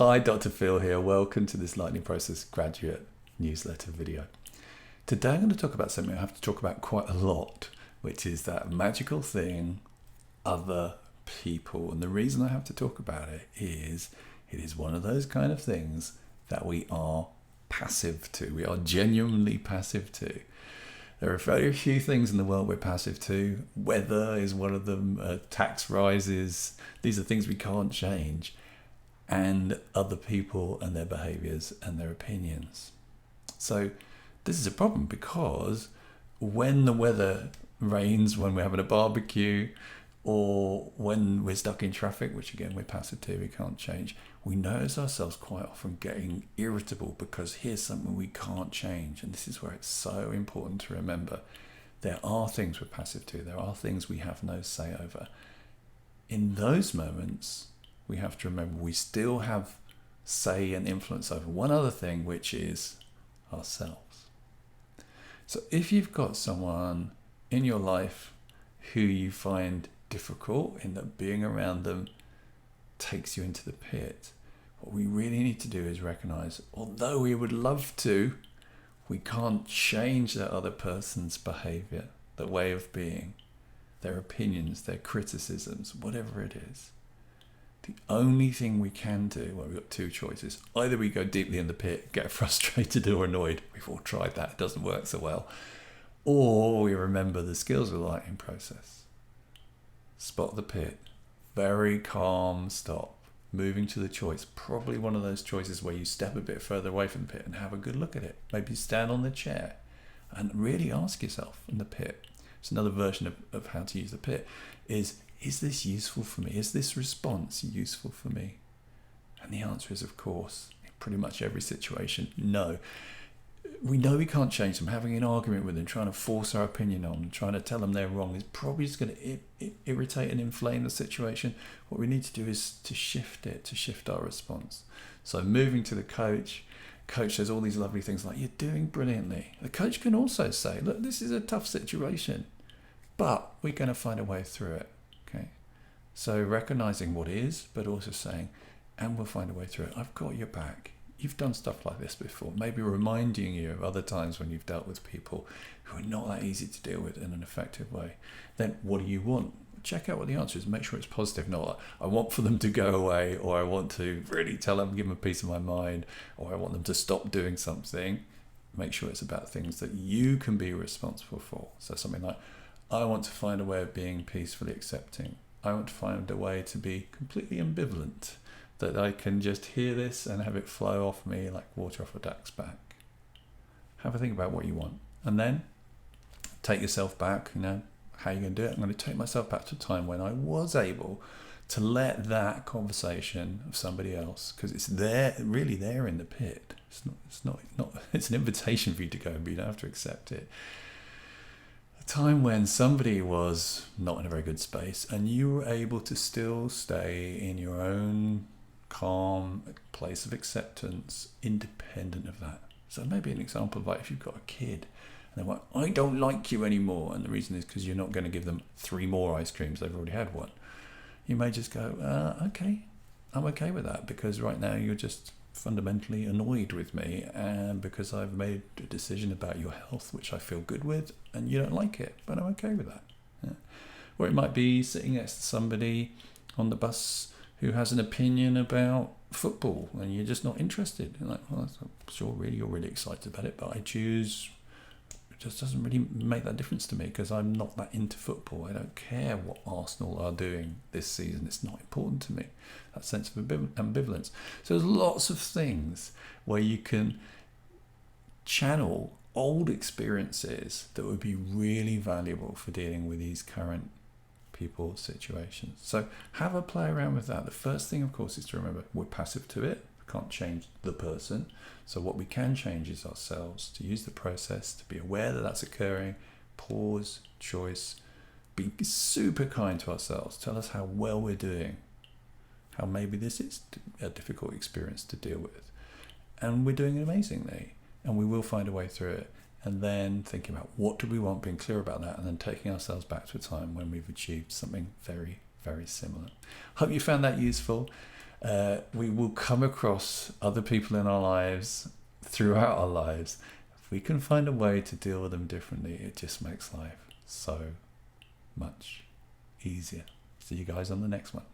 Hi, Dr. Phil here. Welcome to this Lightning Process graduate newsletter video. Today I'm going to talk about something I have to talk about quite a lot, which is that magical thing, other people. And the reason I have to talk about it is one of those kind of things that we are passive to. We are genuinely passive to. There are very few things in the world we're passive to. Weather is one of them, tax rises. These are things we can't change. And other people and their behaviors and their opinions. So this is a problem because when the weather rains, when we're having a barbecue, or when we're stuck in traffic, which again we're passive to, we can't change, we notice ourselves quite often getting irritable because here's something we can't change. And this is where it's so important to remember there are things we're passive to, there are things we have no say over. In those moments, we have to remember we still have say and influence over one other thing, which is ourselves. So if you've got someone in your life who you find difficult in that being around them takes you into the pit, what we really need to do is recognize, although we would love to, we can't change that other person's behavior, their way of being, their opinions, their criticisms, whatever it is. The only thing we can do, well, we've got two choices. Either we go deeply in the pit, get frustrated or annoyed. We've all tried that. It doesn't work so well. Or we remember the skills of the lightning process. Spot the pit. Very calm stop. Moving to the choice. Probably one of those choices where you step a bit further away from the pit and have a good look at it. Maybe stand on the chair and really ask yourself in the pit. It's another version of how to use the pit. Is this useful for me? Is this response useful for me? And the answer is, of course, in pretty much every situation, no. We know we can't change them. Having an argument with them, trying to force our opinion on them, trying to tell them they're wrong is probably just going to irritate and inflame the situation. What we need to do is to shift it, to shift our response. So moving to the coach says all these lovely things like, you're doing brilliantly. The coach can also say, look, this is a tough situation, but we're going to find a way through it. Okay, so recognizing what is, but also saying, and we'll find a way through it. I've got your back. You've done stuff like this before. Maybe reminding you of other times when you've dealt with people who are not that easy to deal with in an effective way. Then what do you want? Check out what the answer is. Make sure it's positive. Not I want for them to go away, or I want to really tell them, give them a piece of my mind, or I want them to stop doing something. Make sure it's about things that you can be responsible for. So something like, I want to find a way of being peacefully accepting. I want to find a way to be completely ambivalent, that I can just hear this and have it flow off me like water off a duck's back. Have a think about what you want. And then take yourself back, how you're going to do it. I'm going to take myself back to a time when I was able to let that conversation of somebody else, because it's there, really there in the pit. It's an invitation for you to go, but you don't have to accept it. Time when somebody was not in a very good space and you were able to still stay in your own calm place of acceptance independent of that. So maybe an example of like if you've got a kid and they're like, I don't like you anymore, and the reason is because you're not going to give them 3 more ice creams, they've already had one. You may just go, okay, I'm okay with that, because right now you're just fundamentally annoyed with me, and because I've made a decision about your health which I feel good with, and you don't like it, but I'm okay with that. Yeah. Or it might be sitting next to somebody on the bus who has an opinion about football and you're just not interested. You're like, well, I'm sure really you're really excited about it, but I choose, it just doesn't really make that difference to me because I'm not that into football. I don't care what Arsenal are doing this season. It's not important to me. That sense of ambivalence. So there's lots of things where you can channel old experiences that would be really valuable for dealing with these current people situations. So have a play around with that. The first thing, of course, is to remember we're passive to it. We can't change the person. So what we can change is ourselves, to use the process, to be aware that that's occurring, pause, choice, be super kind to ourselves. Tell us how well we're doing, how maybe this is a difficult experience to deal with, and we're doing amazingly, and we will find a way through it. And then thinking about what do we want, being clear about that, and then taking ourselves back to a time when we've achieved something very, very similar. Hope you found that useful. We will come across other people in our lives throughout our lives. If we can find a way to deal with them differently, it just makes life so much easier. See you guys on the next one.